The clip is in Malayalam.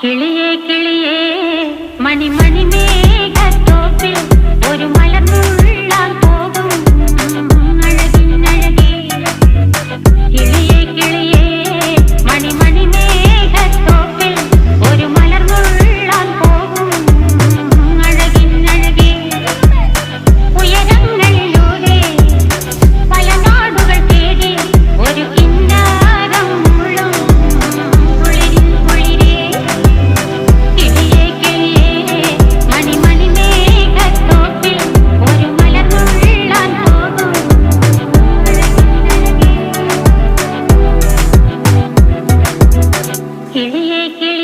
കിളിയേ കിളിയേ മണിമണി മേഘത്തോപ്പിൽ ഒരു മലർന്നുള്ളാൻ പോകും അഴകിനഴകേ. കിളിയേ കിളിയേ മണിമണി മേഘത്തോപ്പിൽ ഒരു മലർന്നുള്ളാൻ പോകും അഴകിനഴകേ. ഉയരങ്ങളിലൂടെ പല നാടുകൾ തേടി ഒരു കിന്നാരം മുള്ളും കുളിരിൽ കുളിരേ. കിളിയേ കിളിയേ മണിമണി മേഘത്തോപ്പിൽ ഒരു മലർന്നുള്ളാൻ പോകും അഴകിനഴകേ. കിളിയേ കിളിയേ